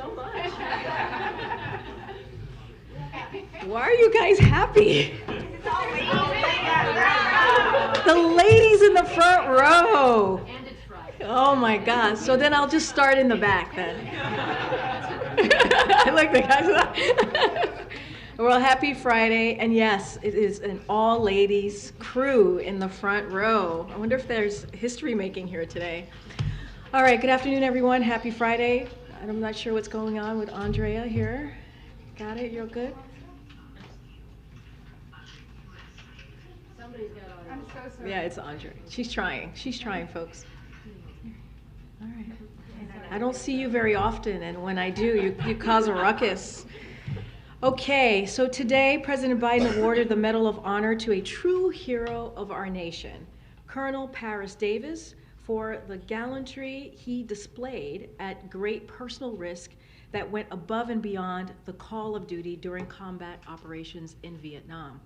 so much. Why are you guys happy? The ladies in the front row. And it's Friday. Oh my gosh. So then I'll just start in the back then. I like the guys. Well, happy Friday. And yes, it is an all ladies crew in the front row. I wonder if there's history making here today. All right, good afternoon, everyone. Happy Friday. I'm not sure what's going on with Andrea here. Got it? You're good? Somebody's got audio. I'm so sorry. Yeah, it's Andrea. She's trying. She's trying, folks. All right. I don't see you very often, and when I do, you cause a ruckus. Okay, so today, President Biden awarded the Medal of Honor to a true hero of our nation, Colonel Paris Davis, for the gallantry he displayed at great personal risk that went above and beyond the call of duty during combat operations in Vietnam.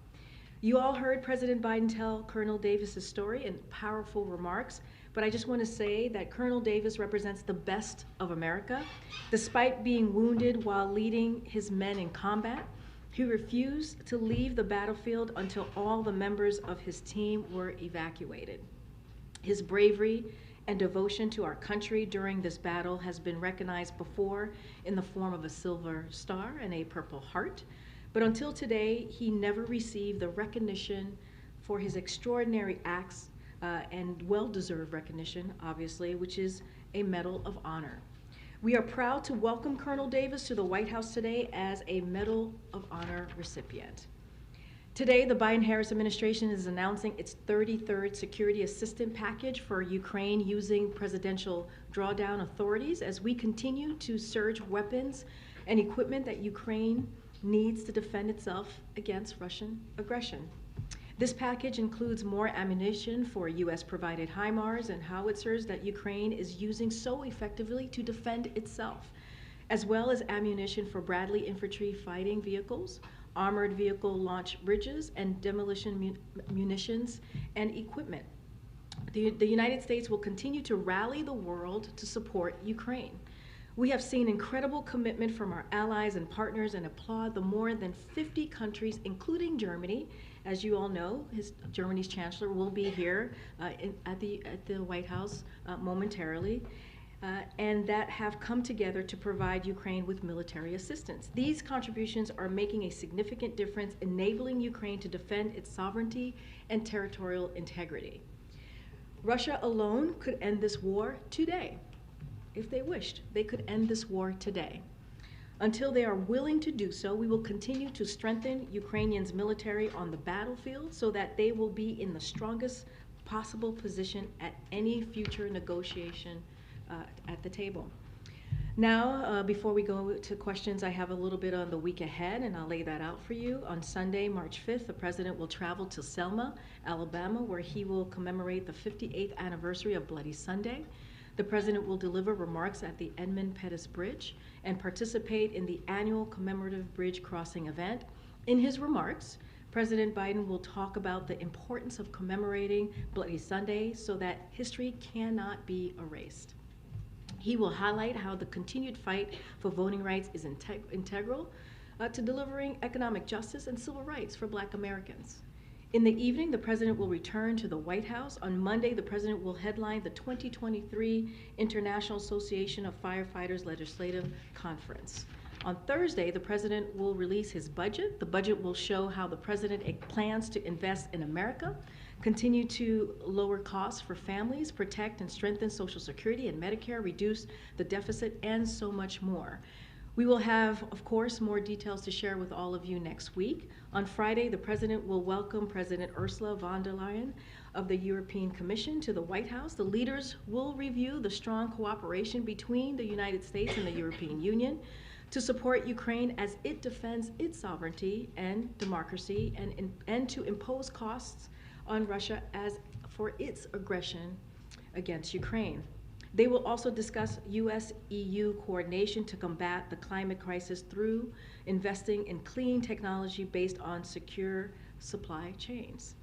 You all heard President Biden tell Colonel Davis's story in powerful remarks, but I just want to say that Colonel Davis represents the best of America. Despite being wounded while leading his men in combat, he refused to leave the battlefield until all the members of his team were evacuated. His bravery and devotion to our country during this battle has been recognized before in the form of a Silver Star and a Purple Heart. But until today, he never received the recognition for his extraordinary acts and well-deserved recognition, obviously, which is a Medal of Honor. We are proud to welcome Colonel Davis to the White House today as a Medal of Honor recipient. Today, the Biden-Harris administration is announcing its 33rd security assistance package for Ukraine using presidential drawdown authorities as we continue to surge weapons and equipment that Ukraine needs to defend itself against Russian aggression. This package includes more ammunition for U.S.-provided HIMARS and howitzers that Ukraine is using so effectively to defend itself, as well as ammunition for Bradley infantry fighting vehicles, armored vehicle launch bridges, and demolition munitions and equipment. The United States will continue to rally the world to support Ukraine. We have seen incredible commitment from our allies and partners and applaud the more than 50 countries, including Germany. As you all know, Germany's chancellor will be here at the White House momentarily, and that have come together to provide Ukraine with military assistance. These contributions are making a significant difference, enabling Ukraine to defend its sovereignty and territorial integrity. Russia alone could end this war today. If they wished, they could end this war today. Until they are willing to do so, we will continue to strengthen Ukrainians' military on the battlefield so that they will be in the strongest possible position at any future negotiation at the table. Now, before we go to questions, I have a little bit on the week ahead, and I'll lay that out for you. On Sunday, March 5th, the President will travel to Selma, Alabama, where he will commemorate the 58th anniversary of Bloody Sunday. The President will deliver remarks at the Edmund Pettus Bridge and participate in the annual commemorative bridge crossing event. In his remarks, President Biden will talk about the importance of commemorating Bloody Sunday so that history cannot be erased. He will highlight how the continued fight for voting rights is integral to delivering economic justice and civil rights for Black Americans. In the evening, the President will return to the White House. On Monday, the President will headline the 2023 International Association of Firefighters Legislative Conference. On Thursday, the President will release his budget. The budget will show how the President plans to invest in America, continue to lower costs for families, protect and strengthen Social Security and Medicare, reduce the deficit, and so much more. We will have, of course, more details to share with all of you next week. On Friday, the President will welcome President Ursula von der Leyen of the European Commission to the White House. The leaders will review the strong cooperation between the United States and the European Union to support Ukraine as it defends its sovereignty and democracy and to impose costs on Russia as for its aggression against Ukraine. They will also discuss US-EU coordination to combat the climate crisis through investing in clean technology based on secure supply chains.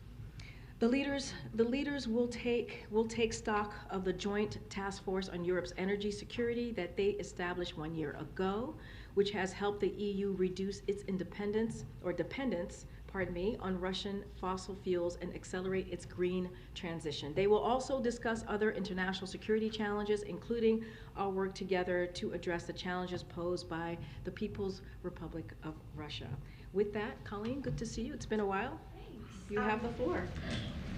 The leaders will take stock of the Joint Task Force on Europe's energy security that they established 1 year ago, which has helped the EU reduce its dependence on Russian fossil fuels and accelerate its green transition. They will also discuss other international security challenges, including our work together to address the challenges posed by the People's Republic of Russia. With that, Colleen, good to see you. It's been a while. Thanks. You have the floor.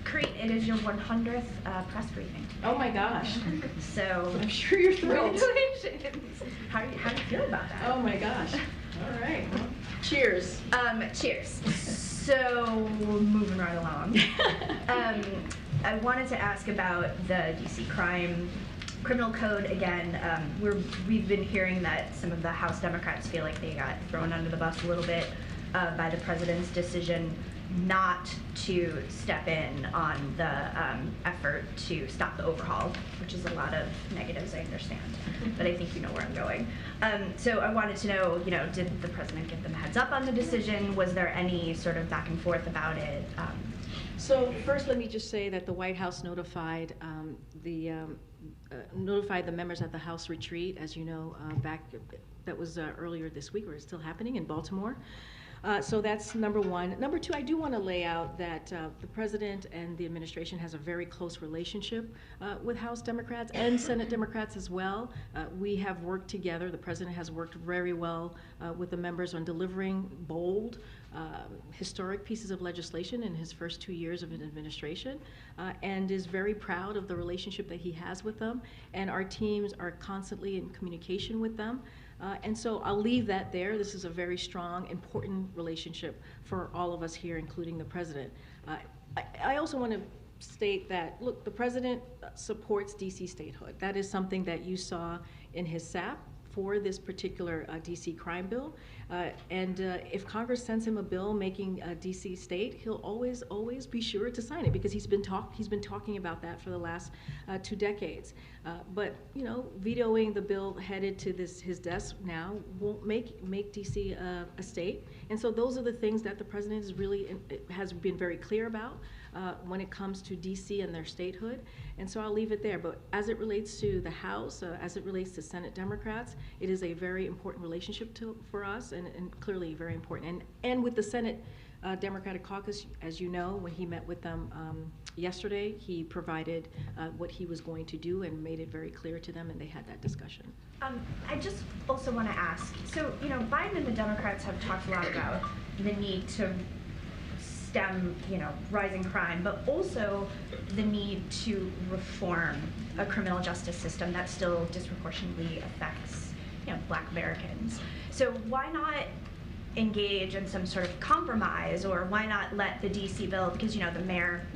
Karine, it is your 100th press briefing. Oh my gosh. So I'm sure you're thrilled. Congratulations. How do you feel about that? Oh my gosh. All right. Well, cheers. Cheers. So moving right along. I wanted to ask about the DC criminal code again. We've been hearing that some of the House Democrats feel like they got thrown under the bus a little bit by the president's decision not to step in on the effort to stop the overhaul, which is a lot of negatives, I understand, but I think you know where I'm going. So I wanted to know, did the president give them a heads up on the decision? Was there any sort of back and forth about it? So first, let me just say that the White House notified the members at the House retreat, as you know, that was earlier this week, or it's still happening in Baltimore. So that's number one. Number two, I do want to lay out that the president and the administration has a very close relationship with House Democrats and Senate Democrats as well. We have worked together. The president has worked very well with the members on delivering bold, historic pieces of legislation in his first 2 years of an administration, and is very proud of the relationship that he has with them. And our teams are constantly in communication with them. And so I'll leave that there. This is a very strong, important relationship for all of us here, including the president. I also want to state that, look, the president supports DC statehood. That is something that you saw in his SAP for this particular DC crime bill. And if Congress sends him a bill making DC state, he'll always be sure to sign it, because he's been talking about that for the last 2 decades. But vetoing the bill headed to his desk now won't make DC a state. And so those are the things that the president has been very clear about when it comes to DC and their statehood. And so I'll leave it there. But as it relates to the House, as it relates to Senate Democrats, it is a very important relationship for us, and clearly very important. And with the Senate Democratic Caucus, as you know, when he met with them yesterday, he provided what he was going to do and made it very clear to them, and they had that discussion. I just also want to ask, so Biden and the Democrats have talked a lot about the need to stem, rising crime, but also the need to reform a criminal justice system that still disproportionately affects, Black Americans. So why not engage in some sort of compromise, or why not let the DC bill, because the mayor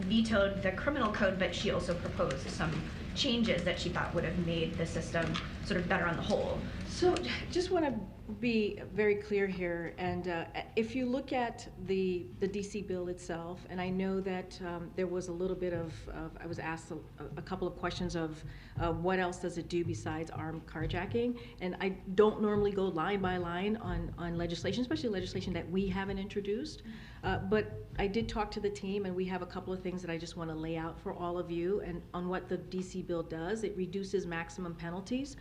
vetoed the criminal code, but she also proposed some changes that she thought would have made the system sort of better on the whole. So just want to be very clear here, and if you look at the DC bill itself, and I know that there was a little bit of I was asked a couple of questions of what else does it do besides armed carjacking, and I don't normally go line by line on legislation, especially legislation that we haven't introduced, but I did talk to the team, and we have a couple of things that I just want to lay out for all of you, and on what the DC bill does. It reduces maximum penalties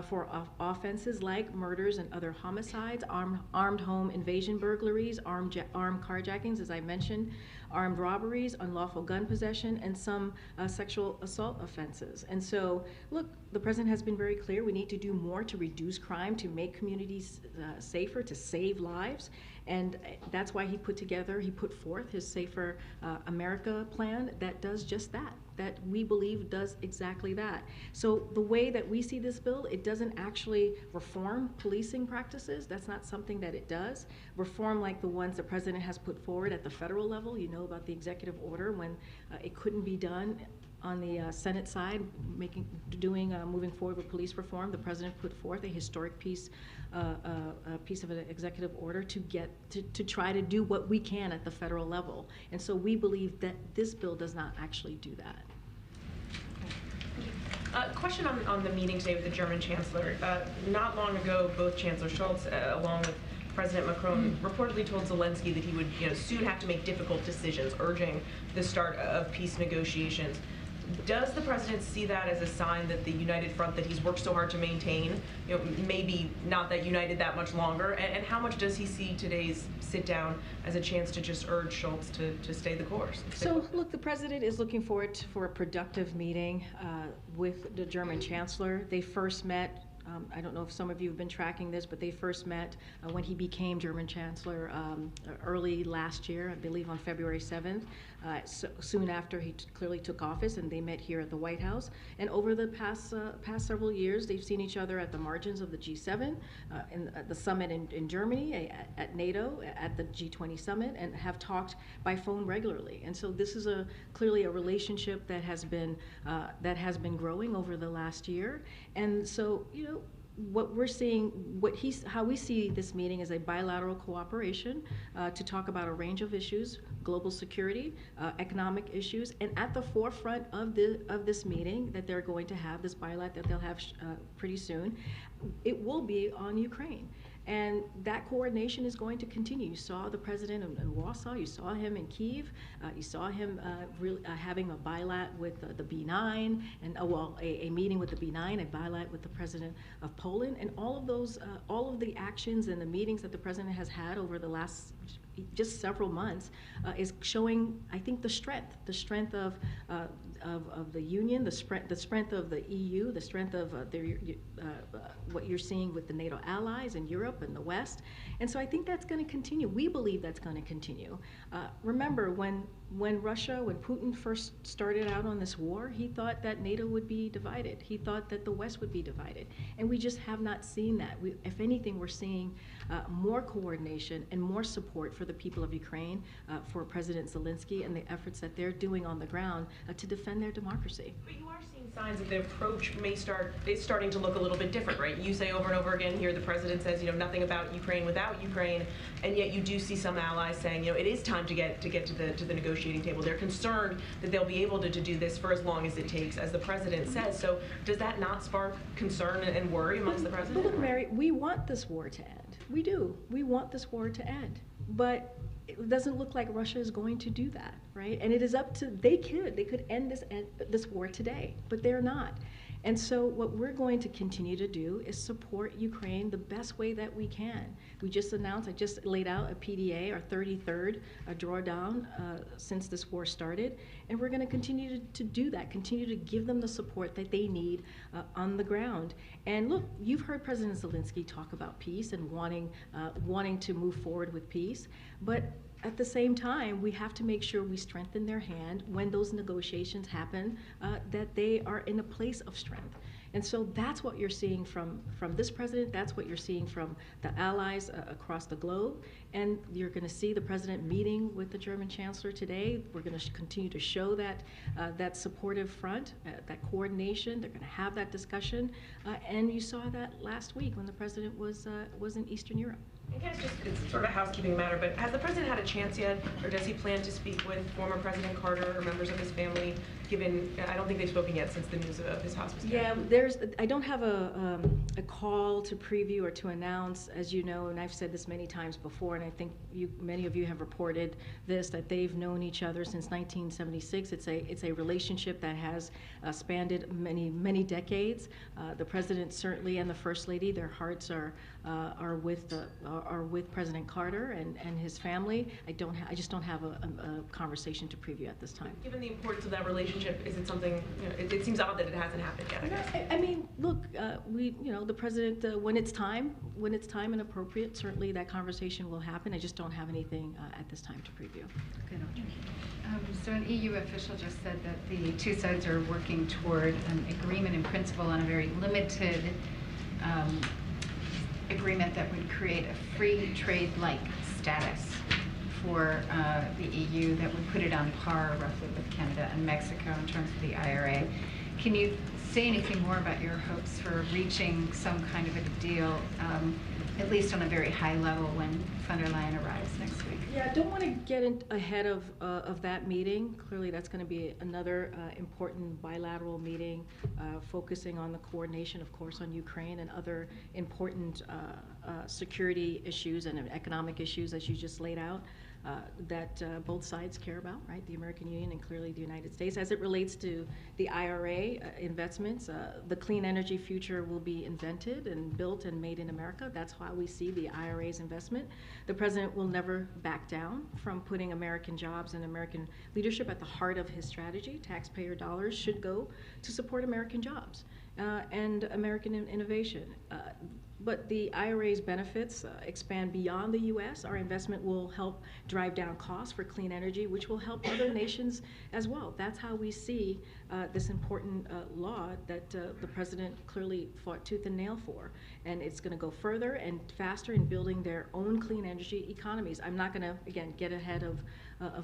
for offenses like murders and other homicides, armed home invasion burglaries, armed carjackings, as I mentioned, armed robberies, unlawful gun possession, and some sexual assault offenses. And so, look, the president has been very clear. We need to do more to reduce crime, to make communities safer, to save lives. And that's why he put forth his Safer America plan that does just that we believe does exactly that. So the way that we see this bill, it doesn't actually reform policing practices. That's not something that it does. Reform like the ones the president has put forward at the federal level, about the executive order when it couldn't be done on the Senate side, moving forward with police reform. The president put forth a historic piece of an executive order to try to do what we can at the federal level. And so we believe that this bill does not actually do that. Question on the meeting today with the German Chancellor. Not long ago, both Chancellor Scholz, along with President Macron reportedly told Zelensky that he would, soon have to make difficult decisions, urging the start of peace negotiations. Does the president see that as a sign that the united front that he's worked so hard to maintain, maybe not that united that much longer? And how much does he see today's sit down as a chance to just urge Schultz to stay the course? So look, the president is looking forward for a productive meeting with the German chancellor. They first met, I don't know if some of you have been tracking this, but they first met when he became German Chancellor early last year, I believe on February 7th, soon after he clearly took office, and they met here at the White House. And over the past several years, they've seen each other at the margins of the G7, at the summit in Germany, at NATO, at the G20 summit, and have talked by phone regularly. And so this is clearly a relationship that has been growing over the last year. And so, what we're seeing, how we see this meeting is a bilateral cooperation to talk about a range of issues, global security, economic issues, and at the forefront of this meeting that they're going to have, this bilat that they'll have pretty soon, it will be on Ukraine. And that coordination is going to continue. You saw the president in Warsaw, you saw him in Kyiv, you saw him having a bilat with the B9, and a meeting with the B9, a bilat with the president of Poland, and all of the actions and the meetings that the president has had over the last just several months is showing, I think, the strength of the Union, the strength of the EU, the strength of what you're seeing with the NATO allies in Europe and the West. And so I think that's going to continue. We believe that's going to continue. Remember, when Putin first started out on this war, he thought that NATO would be divided. He thought that the West would be divided. And we just have not seen that. If anything, we're seeing more coordination and more support for the people of Ukraine, for President Zelensky and the efforts that they're doing on the ground to defend their democracy. But you are seeing signs that the approach is starting to look a little bit different, right? You say over and over again here, the president says, nothing about Ukraine without Ukraine, and yet you do see some allies saying, it is time to get to the negotiating table. They're concerned that they'll be able to do this for as long as it takes, as the president says. So does that not spark concern and worry amongst the president? Look, Mary, we want this war to end. We do. We want this war to end. But it doesn't look like Russia is going to do that, right? And it is up to, they could end this war today, but they're not. And so what we're going to continue to do is support Ukraine the best way that we can. We just announced, I just laid out a PDA, our 33rd drawdown since this war started, and we're going to continue to do that, continue to give them the support that they need on the ground. And look, you've heard President Zelensky talk about peace and wanting to move forward with peace, but at the same time, we have to make sure we strengthen their hand when those negotiations happen, that they are in a place of strength. And so that's what you're seeing from this president, that's what you're seeing from the allies across the globe, and you're going to see the president meeting with the German chancellor today. We're going to continue to show that supportive front, that coordination. They're going to have that discussion, and you saw that last week when the president was in Eastern Europe. I guess it's sort of a housekeeping matter, but has the president had a chance yet, or does he plan to speak with former President Carter or members of his family, given, I don't think they've spoken yet since the news of his hospice care? Yeah, I don't have a call to preview or to announce, as you know, and I've said this many times before, and I think many of you have reported this, that they've known each other since 1976. It's a relationship that has spanned many decades. The president certainly and the First Lady, their hearts are with President Carter and his family. I just don't have a conversation to preview at this time. Given the importance of that relationship, is it something, it seems odd that it hasn't happened yet, I guess. I mean, look, the president, when it's time and appropriate, certainly that conversation will happen. I just don't have anything at this time to preview. Good. So an EU official just said that the two sides are working toward an agreement in principle on a very limited agreement that would create a free trade-like status for the EU that would put it on par roughly with Canada and Mexico in terms of the IRA. Can you say anything more about your hopes for reaching some kind of a deal, at least on a very high level, when von der Leyen arrives next week? Yeah, I don't want to get ahead of that meeting. Clearly, that's going to be another important bilateral meeting focusing on the coordination, of course, on Ukraine and other important security issues and economic issues, as you just laid out, that both sides care about, right? The American Union and clearly the United States. As it relates to the IRA investments, the clean energy future will be invented and built and made in America. That's how we see the IRA's investment. The president will never back down from putting American jobs and American leadership at the heart of his strategy. Taxpayer dollars should go to support American jobs and American innovation. But the IRA's benefits expand beyond the U.S. Our investment will help drive down costs for clean energy, which will help other nations as well. That's how we see this important law that the president clearly fought tooth and nail for. And it's going to go further and faster in building their own clean energy economies. I'm not going to, again, get ahead of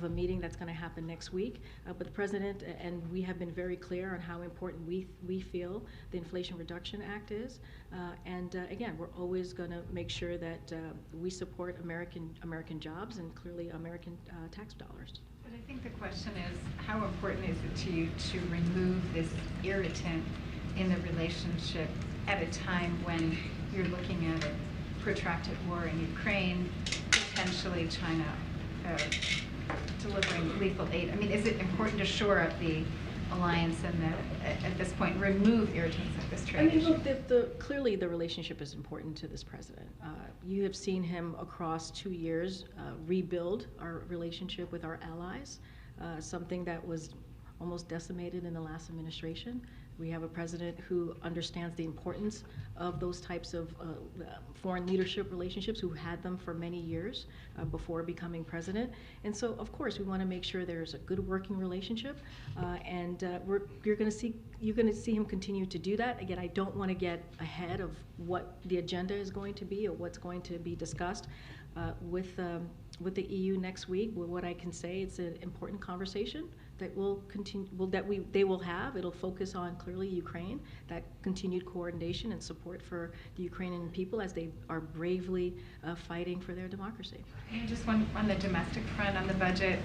a meeting that's going to happen next week, but the president and we have been very clear on how important we feel the Inflation Reduction Act is. Again, we're always going to make sure that we support American jobs and clearly American tax dollars. But I think the question is, how important is it to you to remove this irritant in the relationship at a time when you're looking at a protracted war in Ukraine, potentially China delivering lethal aid? I mean, is it important to shore up the alliance and at this point remove irritants at this trade issue? Look, clearly the relationship is important to this president. You have seen him across 2 years rebuild our relationship with our allies, something that was almost decimated in the last administration. We have a president who understands the importance of those types of foreign leadership relationships, who had them for many years before becoming president. And so, of course, we want to make sure there's a good working relationship, you're going to see him continue to do that. Again, I don't want to get ahead of what the agenda is going to be or what's going to be discussed with the EU next week. What I can say, it's an important conversation that will continue. They will have. It'll focus on clearly Ukraine, that continued coordination and support for the Ukrainian people as they are bravely fighting for their democracy. And just one on the domestic front, on the budget,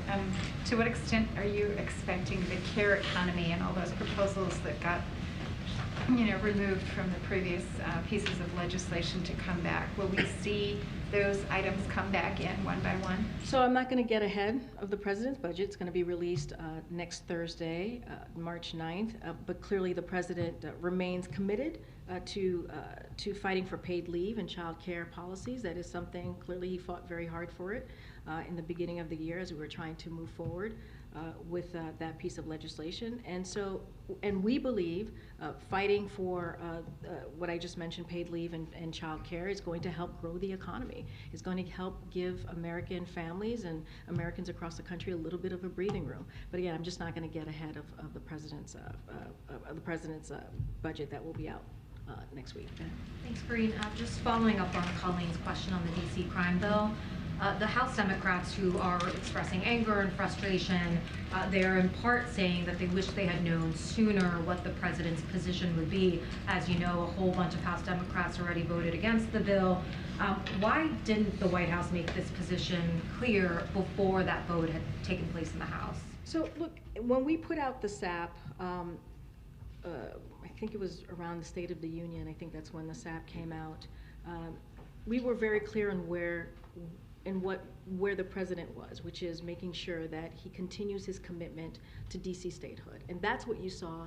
to what extent are you expecting the care economy and all those proposals that got removed from the previous pieces of legislation to come back? Will we see those items come back in one by one? So I'm not going to get ahead of the president's budget. It's going to be released next Thursday, March 9th. But clearly the president remains committed to fighting for paid leave and child care policies. That is something, clearly he fought very hard for it in the beginning of the year as we were trying to move forward with that piece of legislation. And we believe fighting for what I just mentioned, paid leave and child care, is going to help grow the economy. It's going to help give American families and Americans across the country a little bit of a breathing room. But again, I'm just not going to get ahead of the president's budget that will be out next week. Thanks, Karine. Just following up on Colleen's question on the DC crime bill. The House Democrats who are expressing anger and frustration, they're in part saying that they wish they had known sooner what the president's position would be. As you know, a whole bunch of House Democrats already voted against the bill. Why didn't the White House make this position clear before that vote had taken place in the House? So look, when we put out the SAP, I think it was around the State of the Union, I think that's when the SAP came out, we were very clear on where the president was, which is making sure that he continues his commitment to DC statehood. And that's what you saw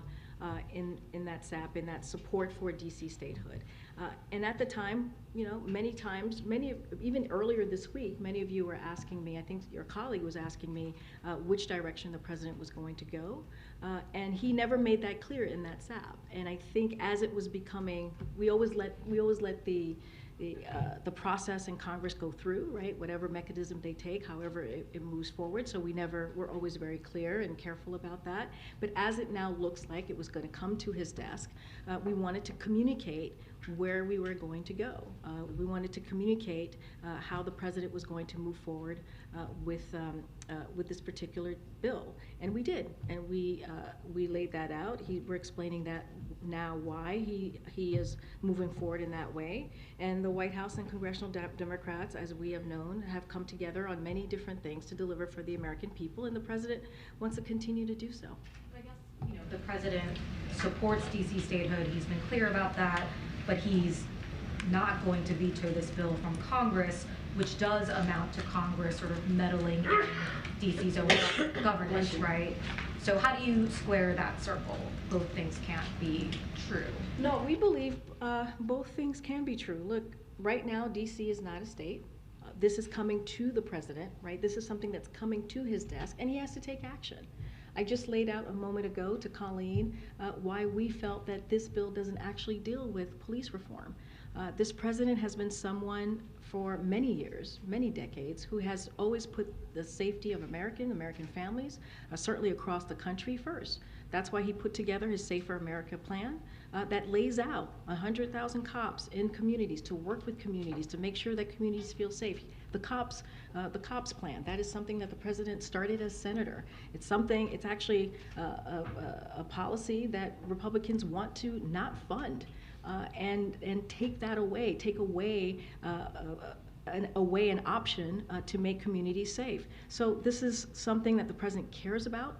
in that SAP, in that support for DC statehood. And at the time, many times, even earlier this week, many of you were asking me, I think your colleague was asking me, which direction the president was going to go. And he never made that clear in that SAP. And I think as it was becoming, we always let the the process in Congress go through, right? Whatever mechanism they take, however it moves forward. So we're always very clear and careful about that. But as it now looks like it was going to come to his desk, we wanted to communicate where we were going to go. We wanted to communicate how the president was going to move forward with this particular bill, and we did, and we laid that out. We're explaining that now why he is moving forward in that way, and the White House and congressional Democrats, as we have known, have come together on many different things to deliver for the American people, and the president wants to continue to do so. I guess, the president supports DC statehood. He's been clear about that, but he's not going to veto this bill from Congress, which does amount to Congress sort of meddling in DC's own governance, right? So how do you square that circle? Both things can't be true. No, we believe both things can be true. Look, right now, DC is not a state. This is coming to the president, right? This is something that's coming to his desk, and he has to take action. I just laid out a moment ago to Colleen why we felt that this bill doesn't actually deal with police reform. This president has been someone for many years, many decades, who has always put the safety of American families, certainly across the country, first. That's why he put together his Safer America plan that lays out 100,000 cops in communities to work with communities to make sure that communities feel safe. The cops plan, that is something that the president started as senator. It's actually a policy that Republicans want to not fund and take away an option to make communities safe. So this is something that the president cares about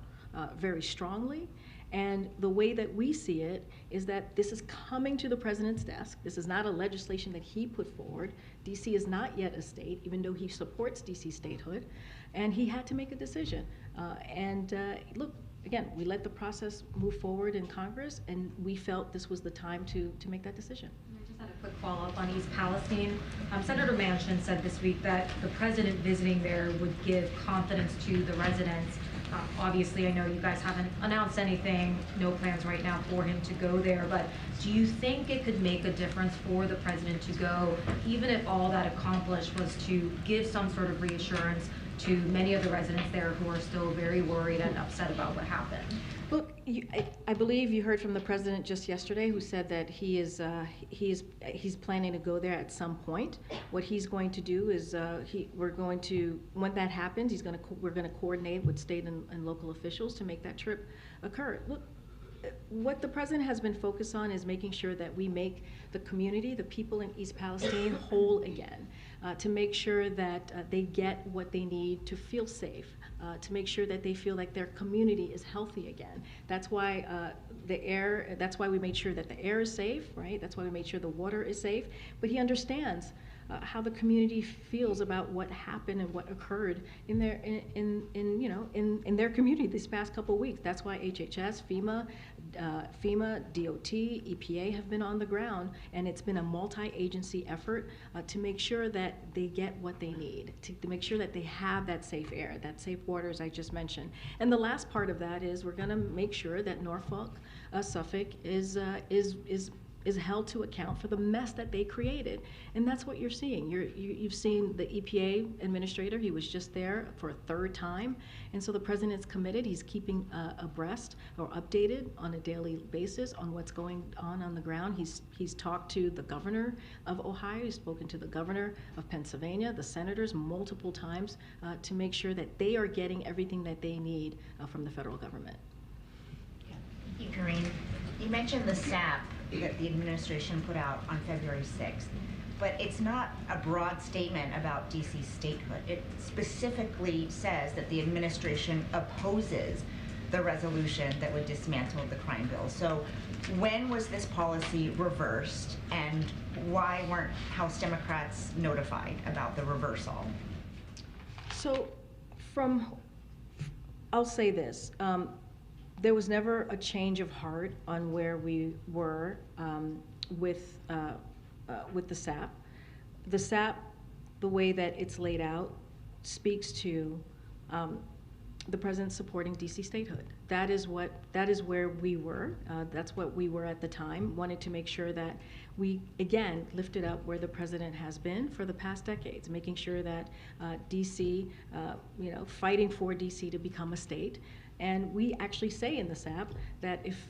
very strongly. And the way that we see it is that this is coming to the president's desk. This is not a legislation that he put forward. DC is not yet a state, even though he supports DC statehood. And he had to make a decision. Look, again, we let the process move forward in Congress, and we felt this was the time to make that decision. I just had a quick follow-up on East Palestine. Senator Manchin said this week that the president visiting there would give confidence to the residents. Obviously, I know you guys haven't announced anything, no plans right now for him to go there, but do you think it could make a difference for the president to go, even if all that accomplished was to give some sort of reassurance to many of the residents there who are still very worried and upset about what happened? Look, I believe you heard from the president just yesterday, who said that he's planning to go there at some point. What he's going to do is when that happens, we're going to coordinate with state and local officials to make that trip occur. Look, what the president has been focused on is making sure that we make the community, the people in East Palestine, whole again, to make sure that they get what they need to feel safe, to make sure that they feel like their community is healthy again. That's why that's why we made sure that the air is safe, right? That's why we made sure the water is safe. But he understands how the community feels about what happened and what occurred in their community these past couple of weeks. That's why HHS, FEMA, DOT, EPA have been on the ground, and it's been a multi-agency effort to make sure that they get what they need, to make sure that they have that safe air, that safe water, as I just mentioned. And the last part of that is we're going to make sure that Norfolk, Suffolk is held to account for the mess that they created. And that's what you're seeing. You've seen the EPA administrator. He was just there for a third time. And so the president's committed. He's keeping abreast or updated on a daily basis on what's going on the ground. He's talked to the governor of Ohio. He's spoken to the governor of Pennsylvania, the senators multiple times to make sure that they are getting everything that they need from the federal government. Thank you, Karine. You mentioned the SAP that the administration put out on February 6th, but it's not a broad statement about DC statehood. It specifically says that the administration opposes the resolution that would dismantle the crime bill. So when was this policy reversed, and why weren't House Democrats notified about the reversal? So I'll say this. There was never a change of heart on where we were with the SAP. The SAP, the way that it's laid out, speaks to supporting DC statehood. That is where we were. That's what we were at the time. Wanted to make sure that we again lifted up where the president has been for the past decades, making sure that DC, fighting for DC to become a state. And we actually say in the SAP that if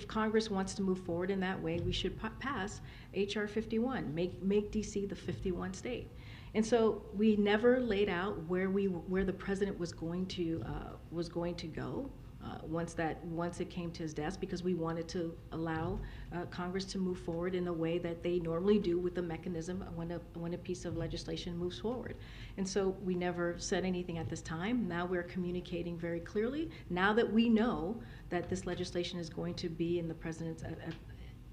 Congress wants to move forward in that way, we should pass HR 51, make DC the 51 state. And so we never laid out where the president was going to go once it came to his desk, because we wanted to allow Congress to move forward in the way that they normally do with the mechanism when a piece of legislation moves forward. And so we never said anything at this time. Now we're communicating very clearly. Now that we know that this legislation is going to be in the president's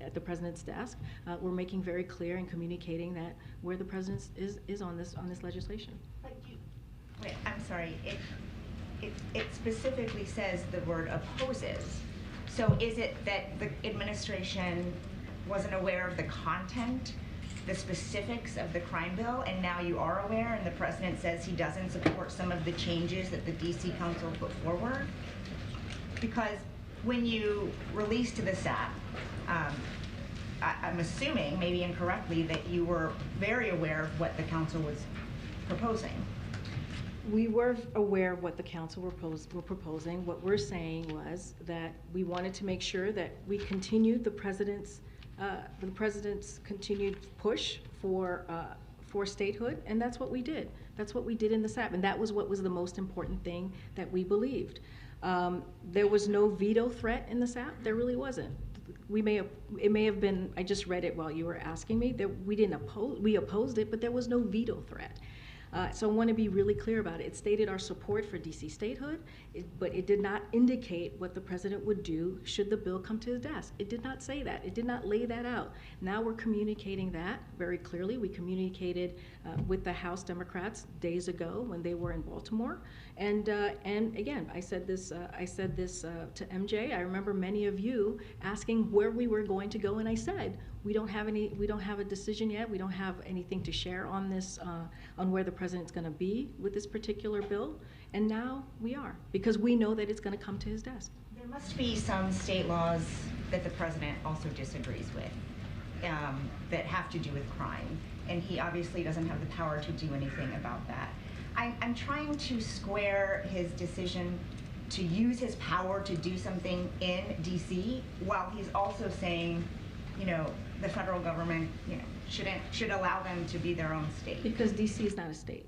at the president's desk, we're making very clear and communicating that where the president is on this legislation. But wait, I'm sorry. It specifically says the word opposes. So is it that the administration wasn't aware of the content, the specifics of the crime bill, and now you are aware, and the president says he doesn't support some of the changes that the DC Council put forward? Because when you released the SAP, I'm assuming, maybe incorrectly, that you were very aware of what the council was proposing. We were aware of what the council were proposing. What we're saying was that we wanted to make sure that we continued the president's continued push for statehood, and that's what we did. That's what we did in the SAP, and that was what was the most important thing that we believed. There was no veto threat in the SAP. There really wasn't. It may have been, I just read it while you were asking me, that we opposed it, but there was no veto threat. So I want to be really clear about it. It stated our support for DC statehood, but it did not indicate what the president would do should the bill come to his desk. It did not say that. It did not lay that out. Now we're communicating that very clearly. We communicated with the House Democrats days ago when they were in Baltimore, and again, I said this to MJ. I remember many of you asking where we were going to go, and I said, we don't have a decision yet. We don't have anything to share on this, on where the president's going to be with this particular bill. And now we are, because we know that it's going to come to his desk. There must be some state laws that the president also disagrees with, that have to do with crime. And he obviously doesn't have the power to do anything about that. I'm trying to square his decision to use his power to do something in DC while he's also saying, the federal government, should allow them to be their own state. Because DC is not a state.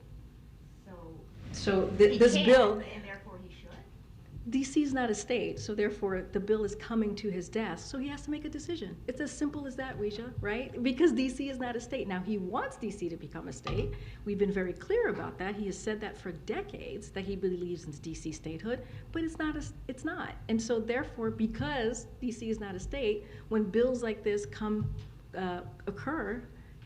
So this bill, and therefore he should? DC is not a state, so therefore the bill is coming to his desk, so he has to make a decision. It's as simple as that, Weija, right? Because DC is not a state. Now, he wants DC to become a state. We've been very clear about that. He has said that for decades, that he believes in DC statehood, but it's not. And so therefore, because DC is not a state, when bills like this occur,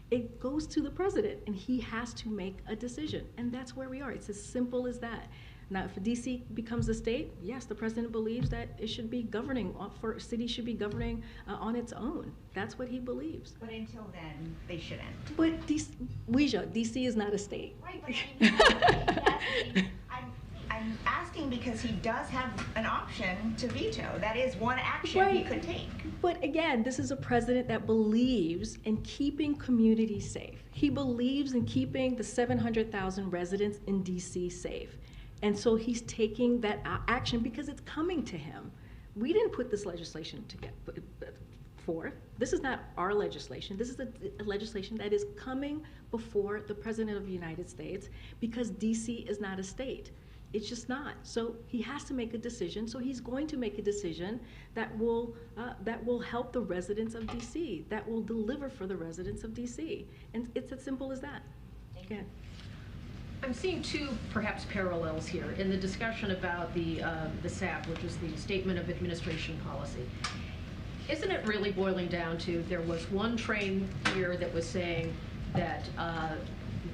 it goes to the president, and he has to make a decision. And that's where we are. It's as simple as that. Now, if DC becomes a state, yes, the president believes that it should be governing, for a city should be governing on its own. That's what he believes. But until then, they shouldn't. But DC is not a state. Right, but I'm asking because he does have an option to veto. That is one action he could take. But again, this is a president that believes in keeping communities safe. He believes in keeping the 700,000 residents in DC safe. And so he's taking that action because it's coming to him. We didn't put this legislation forth. This is not our legislation. This is a legislation that is coming before the President of the United States because DC is not a state. It's just not. So he has to make a decision. So he's going to make a decision that will help the residents of DC, that will deliver for the residents of DC. And it's as simple as that. Thank you. I'm seeing two perhaps parallels here in the discussion about the SAP, which is the Statement of Administration Policy. Isn't it really boiling down to there was one train here that was saying that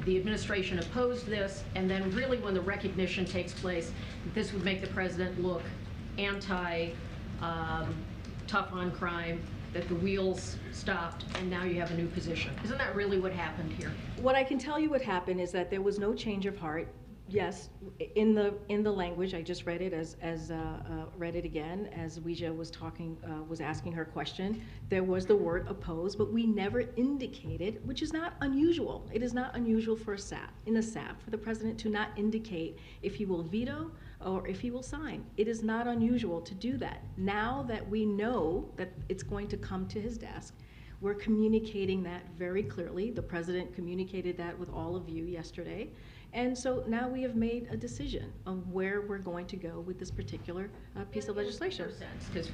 the administration opposed this, and then really when the recognition takes place, this would make the president look tough on crime, that the wheels stopped, and now you have a new position. Isn't that really what happened here? What I can tell you what happened is that there was no change of heart. Yes, in the language, I just read it read it again, as Weija was asking her question, there was the word oppose, but we never indicated, which is not unusual. It is not unusual for a SAP, for the president to not indicate if he will veto or if he will sign. It is not unusual to do that. Now that we know that it's going to come to his desk, we're communicating that very clearly. The president communicated that with all of you yesterday. And so now we have made a decision on where we're going to go with this particular piece of legislation. Because,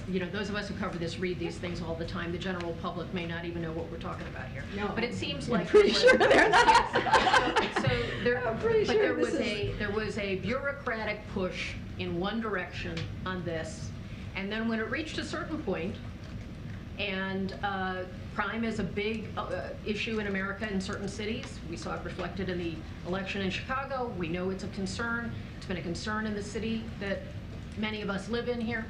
you know, those of us who cover this read these things all the time. The general public may not even know what we're talking about here. No. But it seems I'm like pretty sure they're not. Yes. So there, I'm pretty but sure there was a bureaucratic push in one direction on this, and then when it reached a certain point, and crime is a big issue in America in certain cities. We saw it reflected in the election in Chicago. We know it's a concern. It's been a concern in the city that many of us live in here.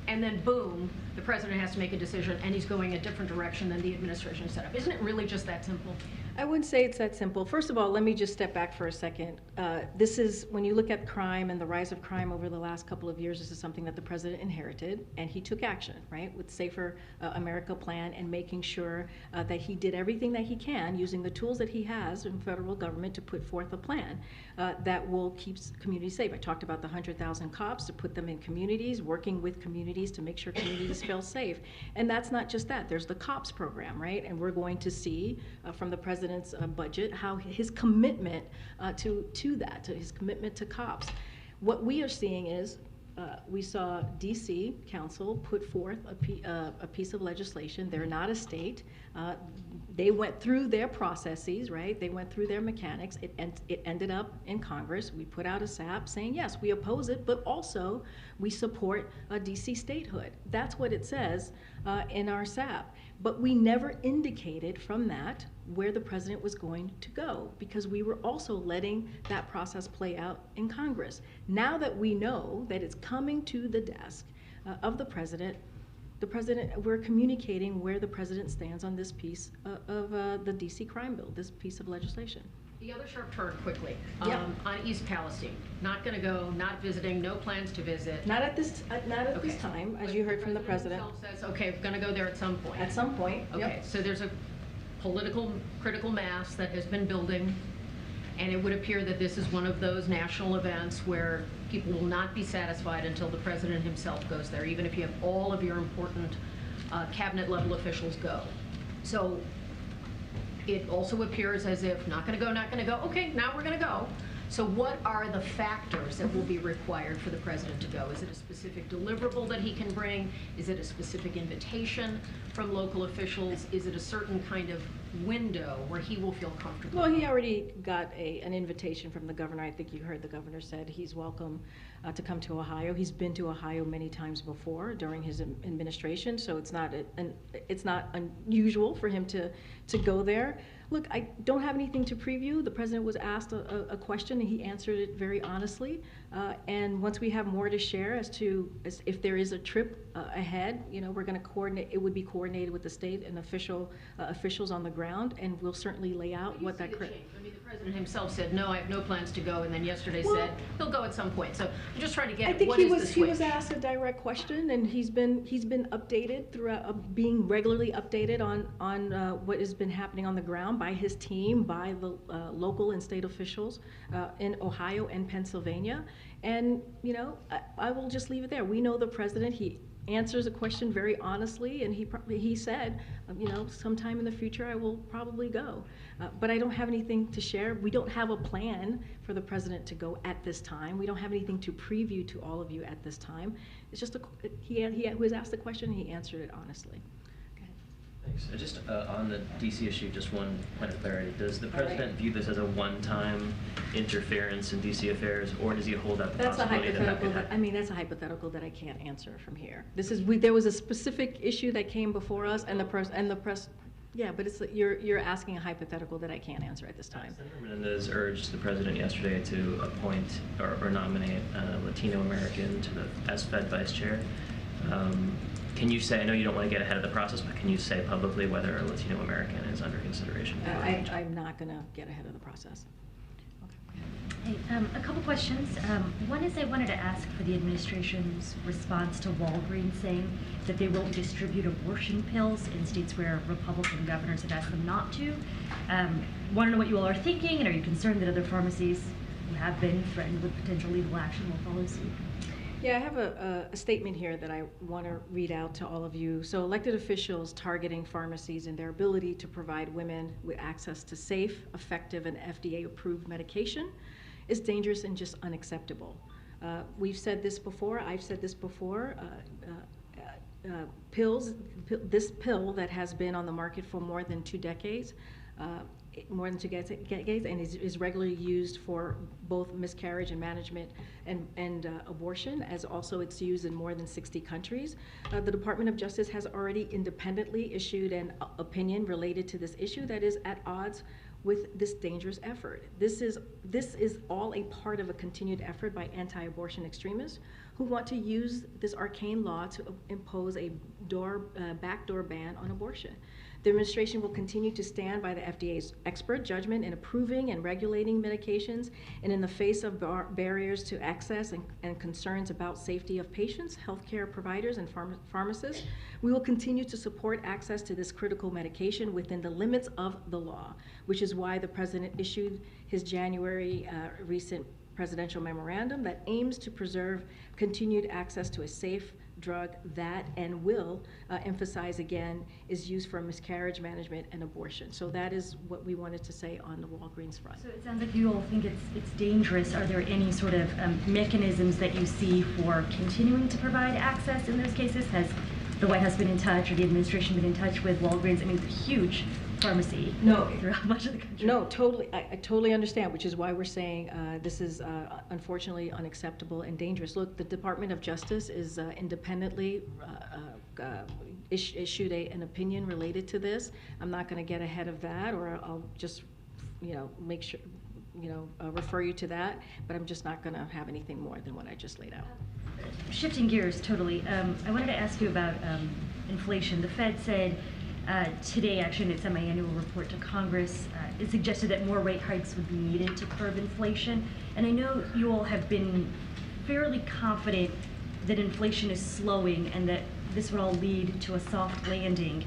And then boom, the president has to make a decision, and he's going a different direction than the administration set up. Isn't it really just that simple? I wouldn't say it's that simple. First of all, let me just step back for a second. This is, when you look at crime and the rise of crime over the last couple of years, this is something that the president inherited, and he took action, right, with Safer America plan and making sure that he did everything that he can using the tools that he has in federal government to put forth a plan that will keep communities safe. I talked about the 100,000 cops to put them in communities, working with communities to make sure communities feel safe. And that's not just that. There's the COPS program, right? And we're going to see from the president's budget how his commitment to that, to his commitment to cops. What we are seeing is we saw DC Council put forth a piece of legislation. They're not a state. They went through their processes, right? They went through their mechanics. It ended up in Congress. We put out a SAP saying, yes, we oppose it, but also we support DC statehood. That's what it says in our SAP. But we never indicated from that where the president was going to go, because we were also letting that process play out in Congress. Now that we know that it's coming to the desk of the president, we're communicating where the president stands on this piece of the DC crime bill, this piece of legislation. The other sharp turn quickly, Yeah. on East Palestine. Not going to go, not visiting, no plans to visit. Not at this Okay. time, as But you heard from the president. himself says, okay, we're going to go there at some point. At some point, Okay, yep. so there's a political critical mass that has been building, and it would appear that this is one of those national events where people will not be satisfied until the president himself goes there, even if you have all of your important cabinet level officials go. So it also appears as if not going to go, not going to go. Okay, now we're going to go. So what are the factors that will be required for the president to go? Is it a specific deliverable that he can bring? Is it a specific invitation from local officials? Is it a certain kind of window where he will feel comfortable? Well, he already got an invitation from the governor. I think you heard the governor said he's welcome to come to Ohio. He's been to Ohio many times before during his administration, so it's not unusual for him to go there. Look, I don't have anything to preview. The president was asked a question and he answered it very honestly. And once we have more to share as if there is a trip ahead, you know, we're going to coordinate. It would be coordinated with the state and officials on the ground, and we'll certainly lay out what that. I mean, the president himself said, "No, I have no plans to go," and then yesterday said he'll go at some point. So I'm just trying to get. I think what he is the was switch? asked a direct question, and he's been updated throughout, being regularly updated on what has been happening on the ground by his team, by the local and state officials in Ohio and Pennsylvania. And you know, I will just leave it there. We know the president. He answers a question very honestly, and he said, you know, sometime in the future I will probably go, but I don't have anything to share. We don't have a plan for the president to go at this time. We don't have anything to preview to all of you at this time. It's just he was asked the question and he answered it honestly. Thanks. Just on the DC issue, just one point of clarity. Does the president view this as a one-time interference in DC affairs, or does he hold out the possibility that that could happen? That's a hypothetical that I can't answer from here. There was a specific issue that came before us, and the press. Yeah, but you're asking a hypothetical that I can't answer at this time. Senator Menendez urged the president yesterday to appoint or nominate a Latino American as Fed vice chair. Can you say, I know you don't want to get ahead of the process, but can you say publicly whether a Latino American is under consideration? I'm not going to get ahead of the process. Okay. Hey, a couple questions. One is I wanted to ask for the administration's response to Walgreens saying that they won't distribute abortion pills in states where Republican governors have asked them not to. Want to know what you all are thinking, and are you concerned that other pharmacies who have been threatened with potential legal action will follow suit? Yeah, I have a statement here that I want to read out to all of you. So elected officials targeting pharmacies and their ability to provide women with access to safe, effective, and FDA-approved medication is dangerous and just unacceptable. We've said this before, I've said this before, this pill that has been on the market for more than 2 decades, and is regularly used for both miscarriage and management and abortion, as also it's used in more than 60 countries. The Department of Justice has already independently issued an opinion related to this issue that is at odds with this dangerous effort. This is all a part of a continued effort by anti-abortion extremists who want to use this arcane law to impose a backdoor ban on abortion. The administration will continue to stand by the FDA's expert judgment in approving and regulating medications, and in the face of barriers to access and concerns about safety of patients, healthcare providers, and pharmacists, we will continue to support access to this critical medication within the limits of the law, which is why the President issued his January recent presidential memorandum that aims to preserve continued access to a safe drug that, and will emphasize again, is used for miscarriage management and abortion. So that is what we wanted to say on the Walgreens front. So it sounds like you all think it's dangerous. Are there any sort of mechanisms that you see for continuing to provide access in those cases? Has the White House been in touch, or the administration been in touch with Walgreens? I mean, it's a huge pharmacy throughout much of the country. No, totally. I totally understand, which is why we're saying this is unfortunately unacceptable and dangerous. Look, the Department of Justice is independently issued an opinion related to this. I'm not going to get ahead of that, or I'll just, make sure, refer you to that. But I'm just not going to have anything more than what I just laid out. Shifting gears totally, I wanted to ask you about inflation. The Fed said today, actually, in its semi-annual report to Congress, it suggested that more rate hikes would be needed to curb inflation. And I know you all have been fairly confident that inflation is slowing and that this would all lead to a soft landing.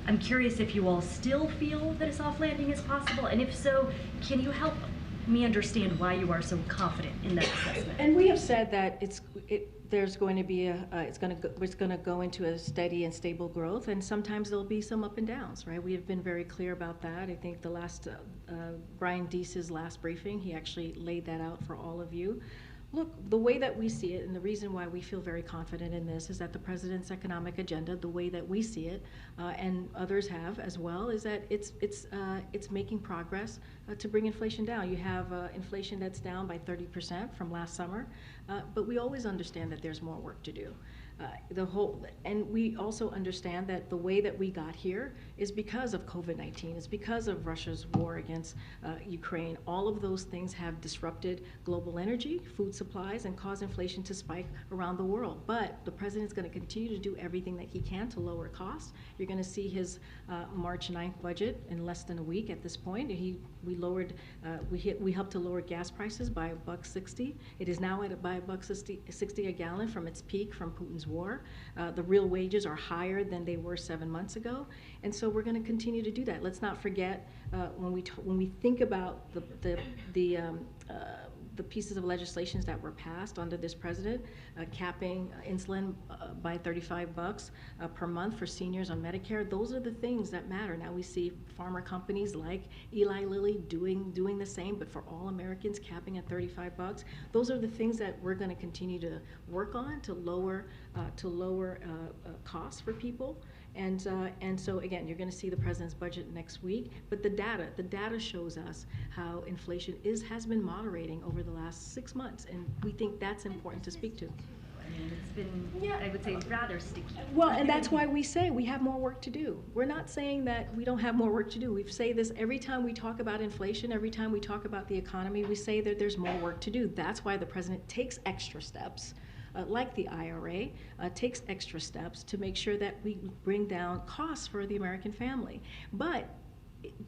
I'm curious if you all still feel that a soft landing is possible, and if so, can you help me understand why you are so confident in that assessment? And we have said that there's going to be it's going to go into a steady and stable growth, and sometimes there'll be some up and downs, right? We have been very clear about that. I think the last Brian Deese's last briefing, he actually laid that out for all of you. Look, the way that we see it, and the reason why we feel very confident in this, is that the president's economic agenda, the way that we see it, and others have as well, is that it's making progress to bring inflation down. You have inflation that's down by 30% from last summer, but we always understand that there's more work to do. And we also understand that the way that we got here is because of COVID-19. It's because of Russia's war against Ukraine. All of those things have disrupted global energy, food supplies, and caused inflation to spike around the world. But the president is going to continue to do everything that he can to lower costs. You're going to see his March 9th budget in less than a week at this point. We helped to lower gas prices by $1.60. It is now by $1.60 a gallon from its peak from Putin's war. The real wages are higher than they were 7 months ago, and so we're going to continue to do that. Let's not forget when we think about the pieces of legislations that were passed under this president, capping insulin by $35 per month for seniors on Medicare. Those are the things that matter. Now we see pharma companies like Eli Lilly doing the same, but for all Americans, capping at $35. Those are the things that we're going to continue to work on to lower costs for people. And so again, you're going to see the president's budget next week. But the data shows us how inflation has been moderating over the last 6 months, and we think that's important to speak to. I mean, it's been, I would say, rather sticky. Well, and that's why we say we have more work to do. We're not saying that we don't have more work to do. We say this every time we talk about inflation, every time we talk about the economy, we say that there's more work to do. That's why the president takes extra steps. Like the IRA, takes extra steps to make sure that we bring down costs for the American family. But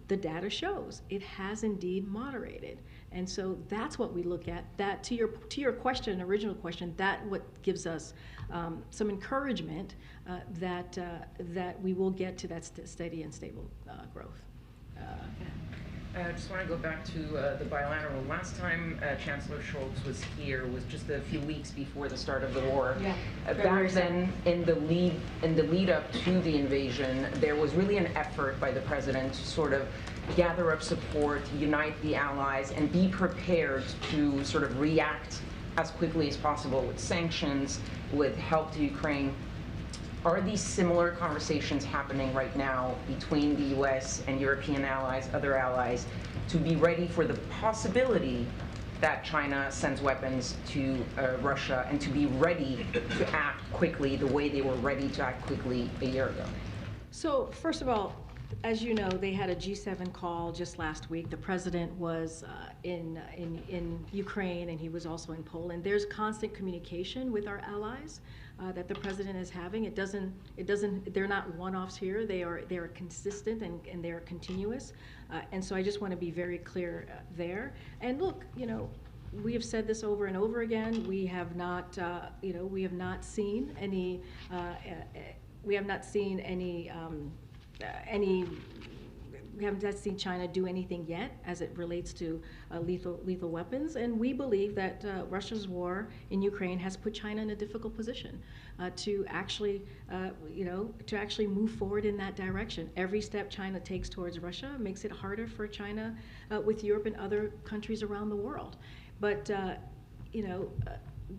the data shows it has indeed moderated. And so that's what we look at. That, to your question, original question, that what gives us some encouragement that we will get to that steady and stable growth. I just want to go back to the bilateral. Last time Chancellor Scholz was here was just a few weeks before the start of the war. Yeah. Back then, in the lead up to the invasion, there was really an effort by the president to sort of gather up support, unite the allies, and be prepared to sort of react as quickly as possible with sanctions, with help to Ukraine. Are these similar conversations happening right now between the US and European allies, other allies, to be ready for the possibility that China sends weapons to Russia, and to be ready to act quickly the way they were ready to act quickly a year ago? So first of all, as you know, they had a G7 call just last week. The president was in Ukraine, and he was also in Poland. There's constant communication with our allies that the president is having. They're not one-offs here. They are consistent and they are continuous. And so I just want to be very clear there. And look, we have said this over and over again. We have not, we have not seen any. We haven't seen China do anything yet as it relates to lethal weapons, and we believe that Russia's war in Ukraine has put China in a difficult position to actually move forward in that direction. Every step China takes towards Russia makes it harder for China with Europe and other countries around the world. But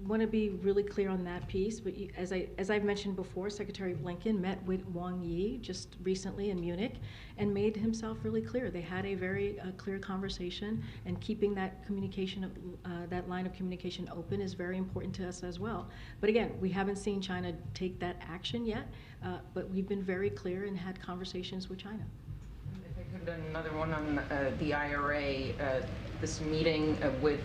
want to be really clear on that piece, but as I've mentioned before, Secretary Blinken met with Wang Yi just recently in Munich and made himself really clear. They had a very clear conversation, and keeping that communication, that line of communication open is very important to us as well. But again, we haven't seen China take that action yet, but we've been very clear and had conversations with China. If I could, another one on the IRA. This meeting with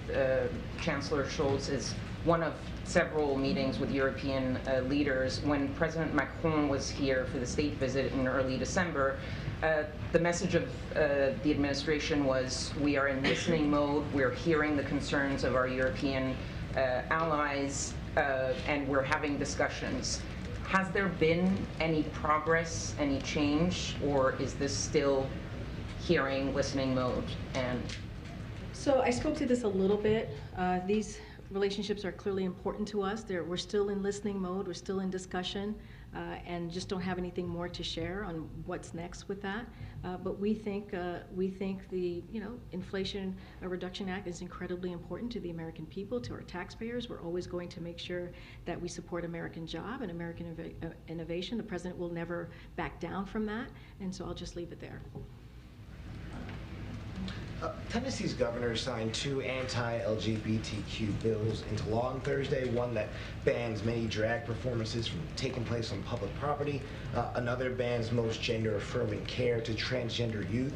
Chancellor Scholz is one of several meetings with European leaders. When President Macron was here for the state visit in early December, the message of the administration was, we are in listening mode, we're hearing the concerns of our European allies, and we're having discussions. Has there been any progress, any change, or is this still hearing, listening mode? And so I spoke to this a little bit. These relationships are clearly important to us. We're still in listening mode, we're still in discussion, and just don't have anything more to share on what's next with that. But we think the Inflation Reduction Act is incredibly important to the American people, to our taxpayers. We're always going to make sure that we support American job and American innovation. The president will never back down from that, and so I'll just leave it there. Tennessee's governor signed 2 anti-LGBTQ bills into law on Thursday, one that bans many drag performances from taking place on public property. Another bans most gender-affirming care to transgender youth.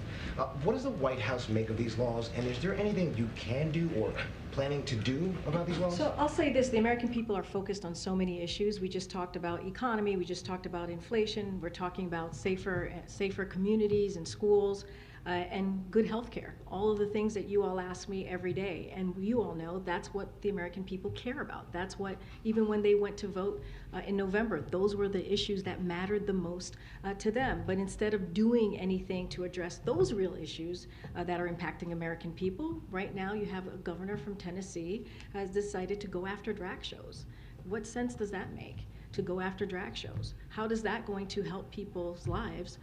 What does the White House make of these laws, and is there anything you can do or planning to do about these laws? So I'll say this, the American people are focused on so many issues. We just talked about economy, we just talked about inflation, we're talking about safer communities and schools. And good health care, all of the things that you all ask me every day. And you all know that's what the American people care about. That's what, even when they went to vote in November, those were the issues that mattered the most to them. But instead of doing anything to address those real issues that are impacting American people, right now you have a governor from Tennessee has decided to go after drag shows. What sense does that make? To go after drag shows? How is that going to help people's lives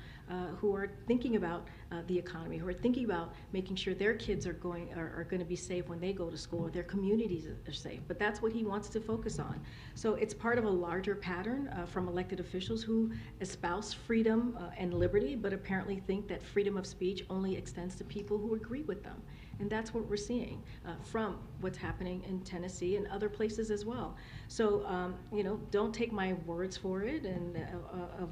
who are thinking about the economy, who are thinking about making sure their kids are going to be safe when they go to school, or their communities are safe? But that's what he wants to focus on. So it's part of a larger pattern from elected officials who espouse freedom and liberty, but apparently think that freedom of speech only extends to people who agree with them. And that's what we're seeing from what's happening in Tennessee and other places as well. So, don't take my words for it. And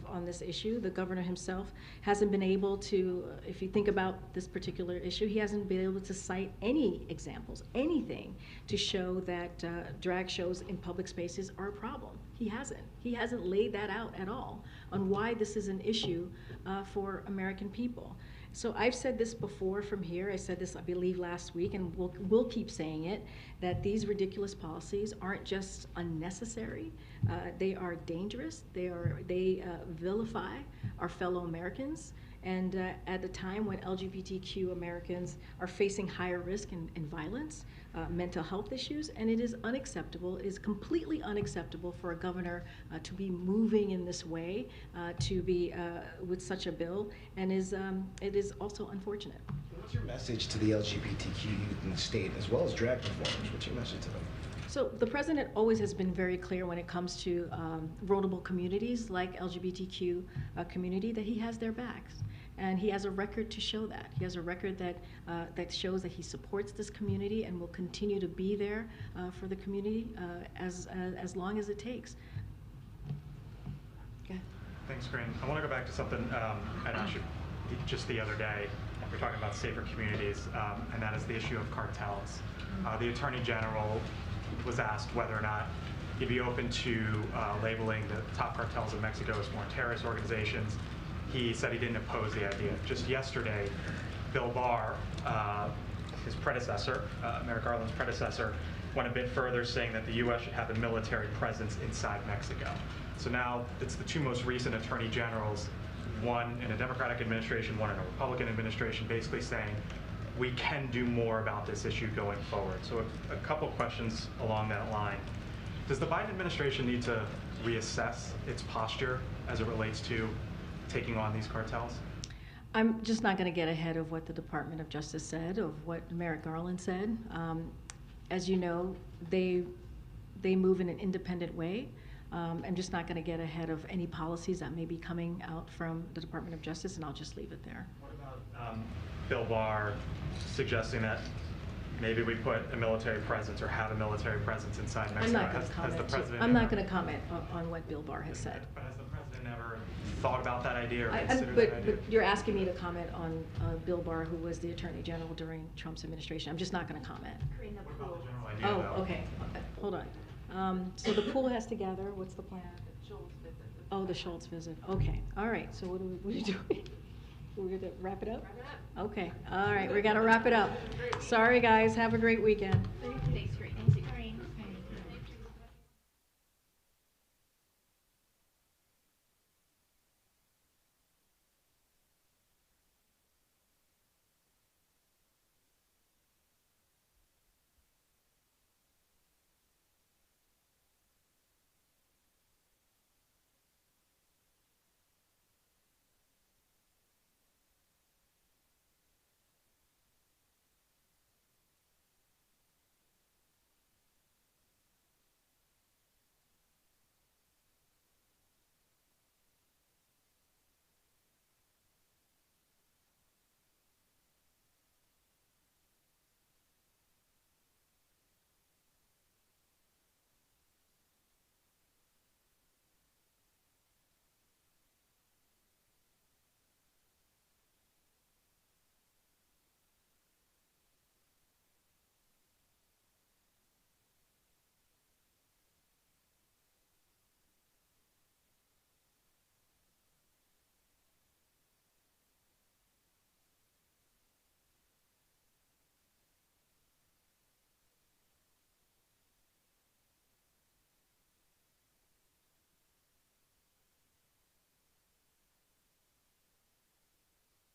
on this issue, the governor himself hasn't been able to, if you think about this particular issue, he hasn't been able to cite any examples, anything to show that drag shows in public spaces are a problem. He hasn't. He hasn't laid that out at all on why this is an issue for American people. So I've said this before from here. I said this, I believe, last week, and we'll keep saying it, that these ridiculous policies aren't just unnecessary. They are dangerous. They vilify our fellow Americans. And at a time when LGBTQ Americans are facing higher risk and violence, mental health issues, and it is unacceptable, it is completely unacceptable for a governor to be moving in this way, to be with such a bill, and it is also unfortunate. What's your message to the LGBTQ youth in the state, as well as drag performers? What's your message to them? So the president always has been very clear when it comes to vulnerable communities like LGBTQ community, that he has their backs. And he has a record to show that. He has a record that shows that he supports this community and will continue to be there for the community as long as it takes. Okay. Thanks, Karine. I want to go back to something I asked you just the other day. We're talking about safer communities, and that is the issue of cartels. The Attorney General was asked whether or not he'd be open to labeling the top cartels in Mexico as foreign terrorist organizations. He said he didn't oppose the idea. Just yesterday, Bill Barr, his predecessor, Merrick Garland's predecessor, went a bit further, saying that the U.S. should have a military presence inside Mexico. So now it's the two most recent attorney generals, one in a Democratic administration, one in a Republican administration, basically saying we can do more about this issue going forward. So a couple questions along that line. Does the Biden administration need to reassess its posture as it relates to taking on these cartels? I'm just not going to get ahead of what the Department of Justice said, of what Merrick Garland said. As you know, they move in an independent way. I'm just not going to get ahead of any policies that may be coming out from the Department of Justice, and I'll just leave it there. What about Bill Barr suggesting that maybe we put a military presence or have a military presence inside Mexico? I'm not going to comment on what Bill Barr has said. But has the president ever thought about that idea or considered that idea? But you're asking me to comment on Bill Barr, who was the Attorney General during Trump's administration. I'm just not going to comment. What about the general idea, Oh, though? okay. Hold on. So the pool has to gather. What's the plan? Oh, the Schultz visit. Okay. All right. So what are you doing? We're going to wrap it up? Okay. All right. We got to wrap it up. Sorry, guys. Have a great weekend. Thank you.